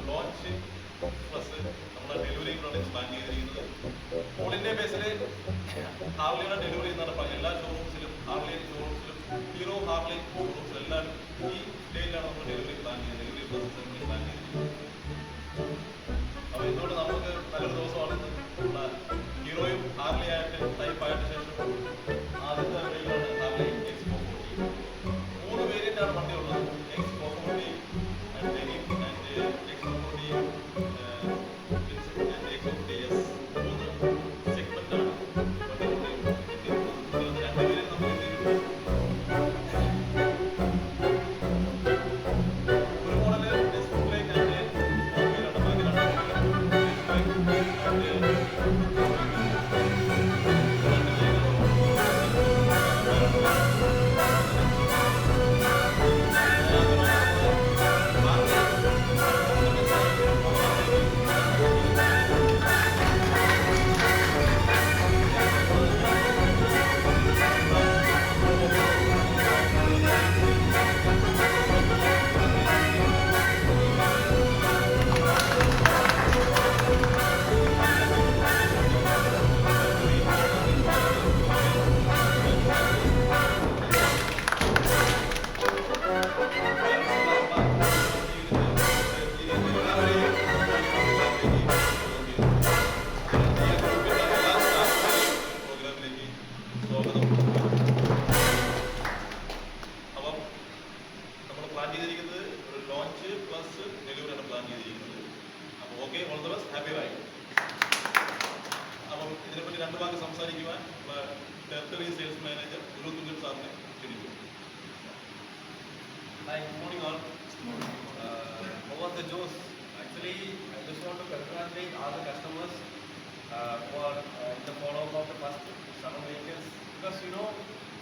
Launch plus നമ്മുടെ ഡെലിവറിയും കൂടെ പ്ലാൻ ചെയ്തിരിക്കുന്നത്. ഓൾ ഇന്ത്യ ബേസിൽ ഹാർലിയുടെ ഡെലിവറി നടപ്പാണ് എല്ലാ ഷോറൂംസിലും, ഹാർലി ഷോറൂംസിലും, ഹീറോ ഹാർലി ഷോറൂംസിലും എല്ലാവരും ഈ ഡേയിലാണ് നമ്മൾ ഡെലിവറി പ്ലാൻ ചെയ്യുന്നത്, ഡെലിവറി പ്ലസ് പ്ലാൻ ചെയ്തിരിക്കുന്നത്. അപ്പോൾ ഇതുകൊണ്ട് നമുക്ക് നല്ലൊരു ദിവസമാണ് നമ്മുടെ ഹീറോയും ഹാർലി ആയിട്ട് ടൈപ്പായിട്ട് ശേഷം ആദ്യത്തെ ഡേയിലാണ് ഹാർലി എക്സ്പോ 40. 3 വേരിയന്റാണ് വണ്ടി ഉള്ളത്. എക്സ്പോ 40 ആൻഡ് എക്സ്പോ 40 സംസാരിക്കുവാൻ ടെറിട്ടറി സെയിൽസ് മാനേജർ ഗുരുതുംഗൻ സാറിനെ ക്ഷണിക്കുന്നു. Hi, good morning all. How was the Joes? Actually, I just want to congratulate all the customers who are in the follow-up of the first 7 vehicles. Because you know,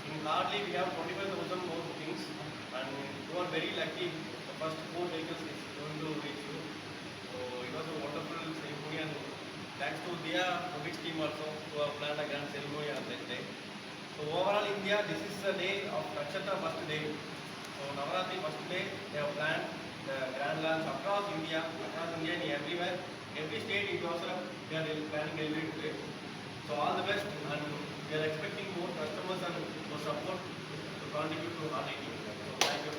in Harley we have 25,000 more bookings, and you are very lucky. The first 4 vehicles is going to reach you. So it was a wonderful ceremony, and thanks to Dia Robotics team also who have planned a grand ceremony on that day. So overall India, this is the day of Nakshatra first day. So Navaratri first day, they have planned the grand launch across India and everywhere. Every state it was they are planning delivery today. So all the best, and we are expecting more customers and more support to contribute to Harley team. So thank you.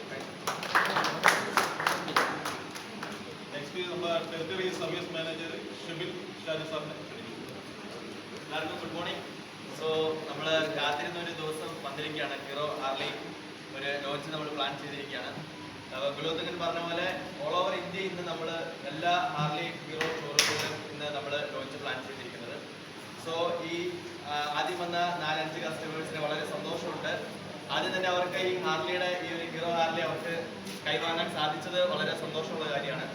Next നമ്മുടെ territory service manager Shibil Shaji സാറിനെ ക്ഷണിക്കുന്നു. എല്ലാവർക്കും good morning. So നമ്മൾ കാത്തിരുന്ന ഒരു ദിവസം വന്നിരിക്കുകയാണ്. Hero Harley ഒരു ലോഞ്ച് നമ്മൾ പ്ലാൻ ചെയ്തിരിക്കുകയാണ്. ഗുരുതംഗൻ പറഞ്ഞ പോലെ ഓൾ ഓവർ ഇന്ത്യ ഇന്ന് നമ്മൾ എല്ലാ ഹാർലി ഹീറോ ഷോറൂമിലും ഇന്ന് നമ്മൾ ലോഞ്ച് പ്ലാൻ ചെയ്തിരിക്കുന്നത്. സോ ഈ ആദ്യം വന്ന 4-5 കസ്റ്റമേഴ്സിന് വളരെ സന്തോഷമുണ്ട്. ആദ്യം തന്നെ അവർക്ക് ഈ ഹാർലിയുടെ ഈ ഒരു ഹീറോ ഹാർലി അവർക്ക് കൈവാങ്ങാൻ സാധിച്ചത് വളരെ സന്തോഷമുള്ള കാര്യമാണ്.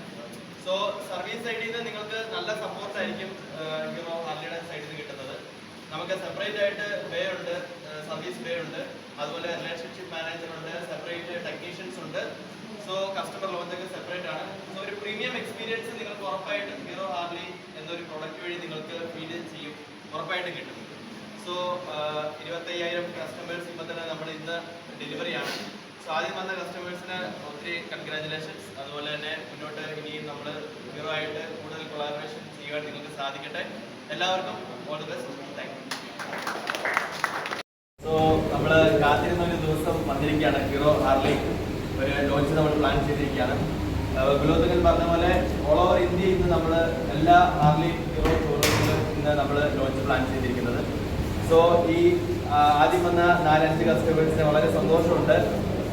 സോ സർവീസ് സൈഡിൽ നിന്ന് നിങ്ങൾക്ക് നല്ല സപ്പോർട്ടായിരിക്കും ഹീറോ ഹാർലിയുടെ സൈഡിൽ നിന്ന് കിട്ടുന്നത്. നമുക്ക് സെപ്പറേറ്റ് ആയിട്ട് ബേ ഉണ്ട്, സർവീസ് ബേ ഉണ്ട്, അതുപോലെ റിലേഷൻഷിപ്പ് മാനേജർ ഉണ്ട്, സെപ്പറേറ്റ് ടെക്നീഷ്യൻസ് ഉണ്ട്. സോ കസ്റ്റമർ ലോഞ്ചൊക്കെ സെപ്പറേറ്റ് ആണ്. സോ ഒരു പ്രീമിയം എക്സ്പീരിയൻസ് നിങ്ങൾക്ക് ഉറപ്പായിട്ടും ഹീറോ ഹാർലി എന്നൊരു പ്രൊഡക്റ്റ് വഴി നിങ്ങൾക്ക് ഫീൽ ചെയ്യും, ഉറപ്പായിട്ടും കിട്ടും. സോ 25,000 കസ്റ്റമേഴ്സ് ഇപ്പം തന്നെ നമ്മൾ ഇന്ന് ഡെലിവറിയാണ്. സോ ആദ്യം വന്ന കസ്റ്റമേഴ്സിന് ഒത്തിരി കൺഗ്രാജുലേഷൻസ്. അതുപോലെ തന്നെ മുന്നോട്ട് ഇനിയും നമ്മൾ ഹീറോ ആയിട്ട് കൂടുതൽ കൊളാബറേഷൻ ചെയ്യാൻ നിങ്ങൾക്ക് സാധിക്കട്ടെ. എല്ലാവർക്കും all the best. Thank U. So നമ്മൾ കാത്തിരുന്ന ഒരു ദിവസം വന്നിരിക്കുകയാണ്. ഹീറോ ഹാർലി ഒരു ലോഞ്ച് നമ്മൾ പ്ലാൻ ചെയ്തിരിക്കുകയാണ്. ഗുരുതംഗൻ പറഞ്ഞ പോലെ ഓൾ ഓവർ ഇന്ത്യ ഇന്ന് നമ്മൾ എല്ലാ ഹാർലി ഹീറോ ഷോറൂമിലും ഇന്ന് നമ്മൾ ലോഞ്ച് പ്ലാൻ ചെയ്തിരിക്കുന്നത്. സോ ഈ ആദ്യം വന്ന 4-5 കസ്റ്റമേഴ്സിന് വളരെ സന്തോഷമുണ്ട്.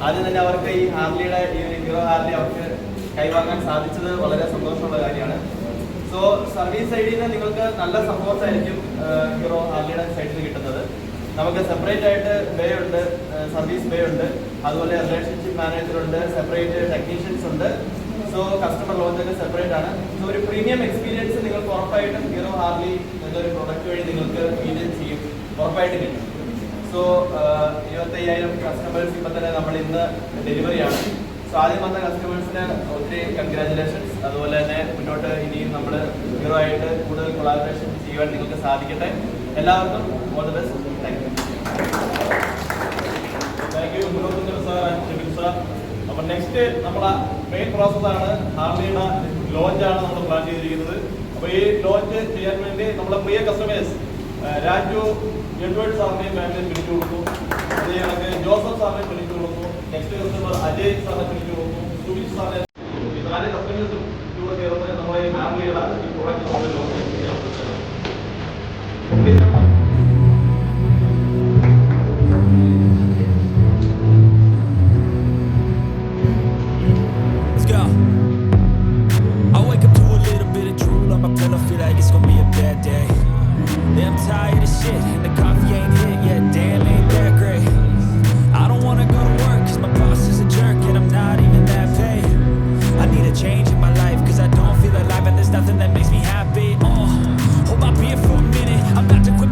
ആദ്യം തന്നെ അവർക്ക് ഈ ഹാർലിയുടെ ഈ ഒരു ഹീറോ ഹാർലി അവർക്ക് കൈവാങ്ങാൻ സാധിച്ചത് വളരെ സന്തോഷമുള്ള കാര്യമാണ്. സോ സർവീസ് സൈഡിൽ നിന്ന് നിങ്ങൾക്ക് നല്ല സപ്പോർട്ടായിരിക്കും ഹീറോ ഹാർലിയുടെ സൈഡിൽ നിന്ന് കിട്ടുന്നത്. നമുക്ക് സെപ്പറേറ്റ് ആയിട്ട് ബേ ഉണ്ട്, സർവീസ് ബേ ഉണ്ട്, അതുപോലെ റിലേഷൻഷിപ്പ് മാനേജർ ഉണ്ട്, സെപ്പറേറ്റ് ടെക്നീഷ്യൻസ് ഉണ്ട്. സോ കസ്റ്റമർ ലോഞ്ചൊക്കെ സെപ്പറേറ്റ് ആണ്. സോ ഒരു പ്രീമിയം എക്സ്പീരിയൻസ് നിങ്ങൾക്ക് ഉറപ്പായിട്ടും ഹീറോ ഹാർലി എന്നൊരു പ്രൊഡക്റ്റ് വഴി നിങ്ങൾക്ക് ഫീൽ ചെയ്യും, ഉറപ്പായിട്ട് കിട്ടും. സോ 25,000 കസ്റ്റമേഴ്സ് ഇപ്പം തന്നെ നമ്മൾ ഇന്ന് ഡെലിവറിയാണ്. സോ ആദ്യം വന്ന കസ്റ്റമേഴ്സിന് ഒത്തിരി കൺഗ്രാജുലേഷൻസ്. അതുപോലെ തന്നെ മുന്നോട്ട് ഇനിയും നമ്മൾ ഹീറോ ആയിട്ട് കൂടുതൽ കൊളാബറേഷൻ ചെയ്യാൻ നിങ്ങൾക്ക് സാധിക്കട്ടെ. എല്ലാവർക്കും all the best. Thank you. Thank you Guruthangan sir and Shibil sir. അപ്പോൾ നെക്സ്റ്റ് നമ്മളെ മെയിൻ പ്രോസസ്സാണ് ഹാർലിയുടെ ലോഞ്ചാണ് നമ്മൾ പ്ലാൻ ചെയ്തിരിക്കുന്നത്. അപ്പോൾ ഈ ലോഞ്ച് ചെയ്യാൻ വേണ്ടി നമ്മുടെ പ്രിയ കസ്റ്റമേഴ്സ് രാജു എഡ്വേർഡ് സാറിനെയും ഫാമിലിയും വിളിച്ചു കൊടുത്തു. അത് ഞങ്ങൾക്ക് ജോസഫ് സാറിനെ വിളിച്ചു കൊടുത്തു. നെക്സ്റ്റ് കസ്റ്റമർ അജയ് സാറിനെ വിളിച്ചു കൊടുത്തു. സുബിഷ് സാറിനെ. ഈ 4 കസ്റ്റമേഴ്സും കൂടെ ചേർന്ന് നമ്മുടെ ഈ ഫാമിലിയുടെ ഈ പ്രോഡക്റ്റ് നമ്മൾ ലോഞ്ച് ചെയ്യാൻ പറ്റുന്നത്. Yeah, I'm tired of shit and the coffee ain't hit yet. Damn, ain't that great. I don't wanna go to work cause my boss is a jerk and I'm not even that paid. I need a change in my life cause I don't feel alive and there's nothing that makes me happy. Hold my beer for a minute, I'm about to quit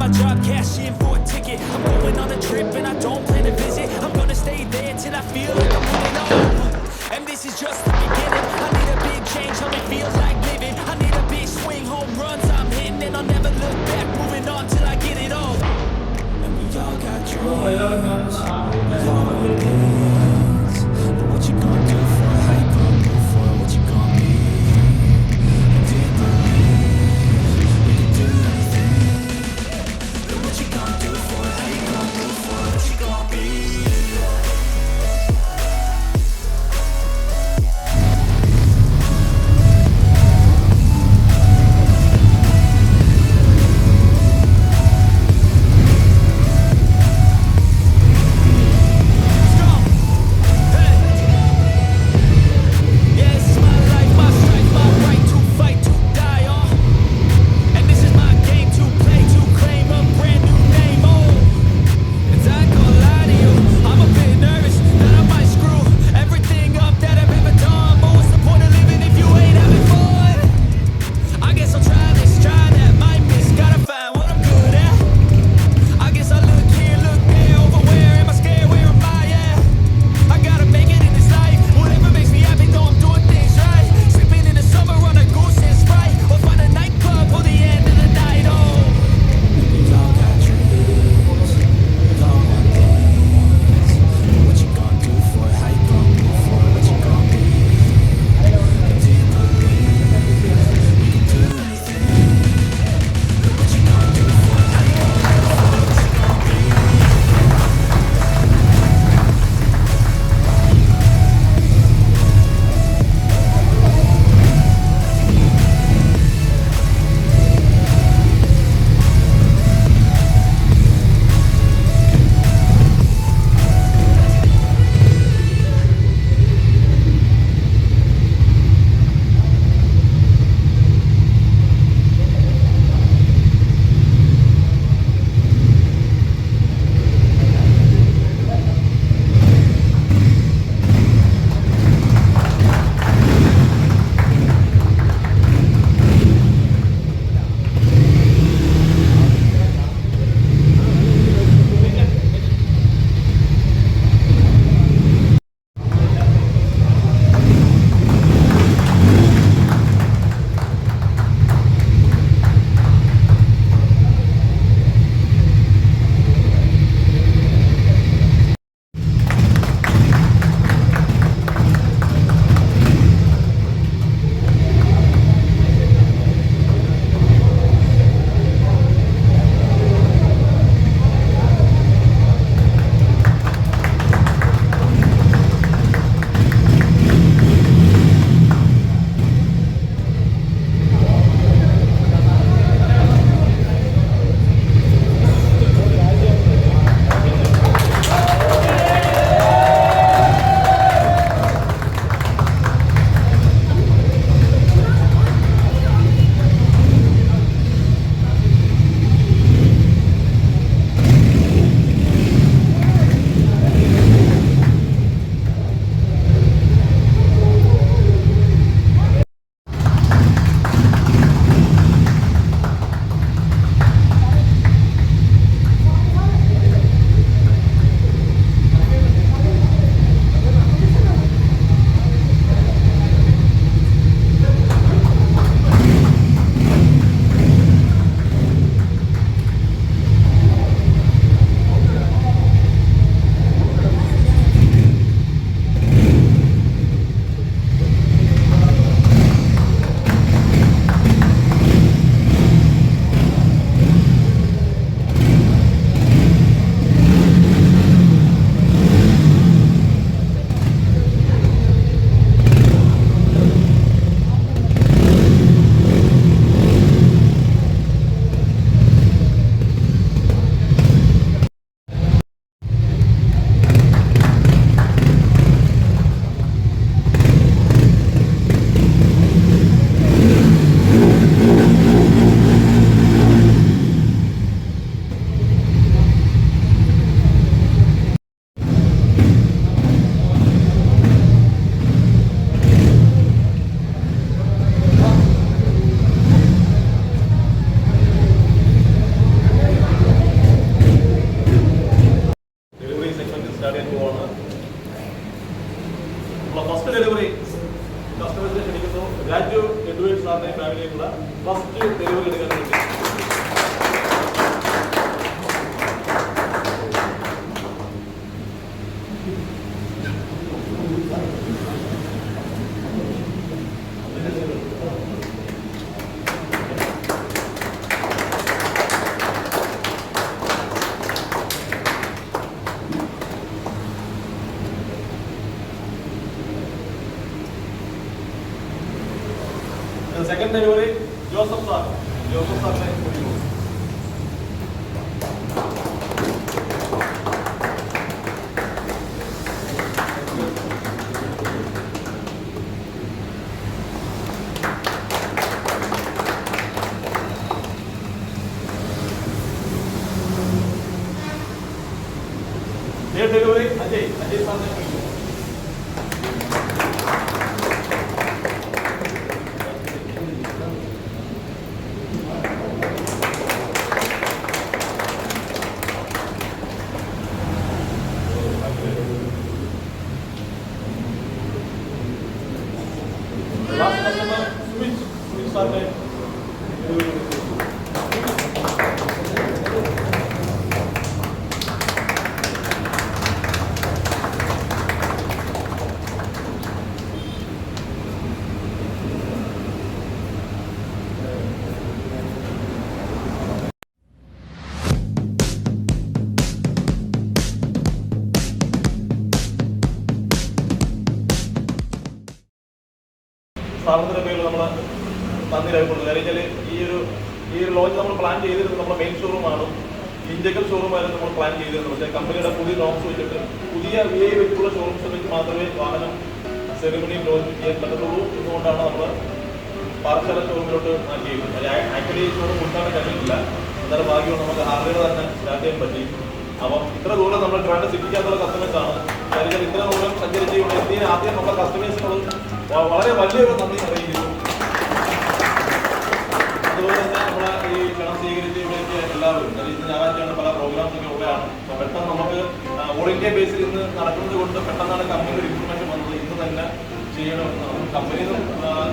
Raju Edward സാറിന്റെ ഫാമിലിയിലുള്ള first delivery എടുക്കാൻ വേണ്ടി second delivery Joseph സാറിനെ വിളിക്കുന്നു. Third delivery Ajay സാറിനെ വിളിക്കുന്നു. Last customer, Switch സാറിനെ സ്ഥാപനത്തിന്റെ പേരിൽ നമ്മൾ നന്ദി രേഖപ്പെടുത്തുന്നത്. കാര്യം വെച്ചാൽ ഈ ഒരു ലോഞ്ച് നമ്മൾ പ്ലാൻ ചെയ്തിരുന്നത് നമ്മുടെ മെയിൻ ഷോറൂമാണ്, ഇൻഡക്കൽ ഷോറൂമായിരുന്നു നമ്മൾ പ്ലാൻ ചെയ്തിരുന്നത്. പക്ഷേ കമ്പനിയുടെ പുതിയ നോംസ് വെച്ചിട്ട് പുതിയ VI വെച്ചിട്ടുള്ള ഷോറൂംസ് വെച്ച് മാത്രമേ വാഹനം സെറിമണി ലോഞ്ച് ചെയ്യാൻ പറ്റത്തുള്ളൂ എന്നുകൊണ്ടാണ് നമ്മൾ പാറശാല ഷോറൂമിലോട്ട് മാറ്റിയത്. ആക്ച്വലി ഈ ഷോറൂം ഉൾക്കാണ്ട് കഴിഞ്ഞിട്ടില്ല. അന്നേരം ഭാഗ്യം നമുക്ക് ഹാർഡ്വെയർ തന്നെ സ്റ്റാർട്ട് ചെയ്യാൻ പറ്റി. അപ്പം ഇത്ര ദൂരം നമ്മൾ ട്രാൻഡ് സിറ്റിക്കകത്തുള്ള കസ്റ്റമേഴ്സാണ്. കാര്യം ഇത്ര ദൂരം സഞ്ചരിച്ച് ഇവിടെ എത്തിയ ആദ്യം നമ്മുടെ കസ്റ്റമേഴ്സിനോട് വളരെ വലിയൊരു നന്ദി അറിയിക്കുന്നു. അതുപോലെ തന്നെ നമ്മളെ ഈ ക്ഷണം സ്വീകരിച്ച് ഇവിടേക്ക് എല്ലാവരും ഇന്ന് ഞായറാഴ്ചയാണ് പല പ്രോഗ്രാംസ് ഒക്കെ ഉള്ളതാണ്. അപ്പോൾ പെട്ടെന്ന് നമുക്ക് ഓൾ ഇന്ത്യ ബേസിൽ ഇന്ന് നടക്കുന്നത് കൊണ്ട് പെട്ടെന്നാണ് കമ്പനി ഒരു ഇൻഫർമേഷൻ വന്നത് ഇന്ന് തന്നെ ചെയ്യണമെന്നാണ്.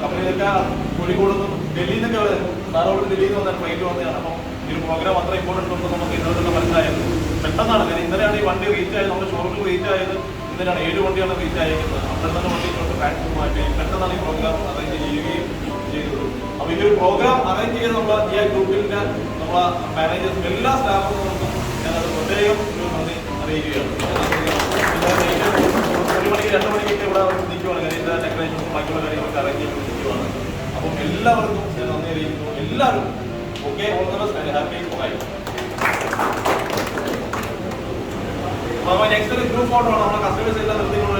കമ്പനിയിലൊക്കെ കോഴിക്കോട് നിന്നും ഡൽഹിയിൽ നിന്നൊക്കെ വരുന്നു. സാറോട് ഡൽഹിയിൽ നിന്ന് വന്ന ഫ്ലൈറ്റ് വന്നതാണ്. അപ്പം ഈ ഒരു പ്രോഗ്രാം അത്ര ഇമ്പോർട്ടൻസ് ഉണ്ടെന്ന് നമുക്ക് ഇന്നലെ തന്നെ മനസ്സിലായത്. പെട്ടെന്നാണ് കാര്യം ഇന്നലെയാണ് ഈ വണ്ടി റീച്ച് ആയത്, നമ്മുടെ ഷോറൂമിൽ റീച്ച് ആയത് ഇന്നലെയാണ്. 7 വണ്ടിയാണ് റീച്ച് ആയിരിക്കുന്നത്. അവിടെ തന്നെ വണ്ടി ട്രാൻസ്ഫോർ മാറ്റി പെട്ടെന്നാണ് ഈ പ്രോഗ്രാം അറേഞ്ച് ചെയ്യുകയും ചെയ്തത്. അപ്പോൾ ഈ ഒരു പ്രോഗ്രാം അറേഞ്ച് ചെയ്ത് നമ്മൾ ഈ ഗ്രൂപ്പിൻ്റെ നമ്മളെ മാനേജേഴ്സും എല്ലാ സ്റ്റാഫുകൾക്കും ഞാനത് പ്രത്യേകം ഒരു നന്ദി അറിയിക്കുകയാണ്. 1 മണിക്ക് 2 മണിക്കൊക്കെ ഇവിടെ നിൽക്കുവാണ്. കാര്യം ഇതിൻ്റെ ഡെക്കറേഷനും ബാക്കിയുള്ള കാര്യങ്ങളൊക്കെ അറേഞ്ച് ചെയ്ത് നിൽക്കുവാണ്. അപ്പം എല്ലാവർക്കും ഞാൻ നന്ദി അറിയിക്കുന്നു. എല്ലാവരും okay, all the best, happy by. അപ്പോൾ നെക്സ്റ്റ് ഒരു ഗ്രൂപ്പ് ഫോട്ടോ ആണ്. നമ്മുടെ കസ്റ്റമേഴ്സ് എല്ലാം നിർത്തിക്കൊണ്ട്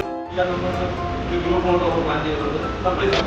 ഒരു ഗ്രൂപ്പ് ഫോട്ടോ പ്ലാൻ ചെയ്തത് സർപ്രൈസ്.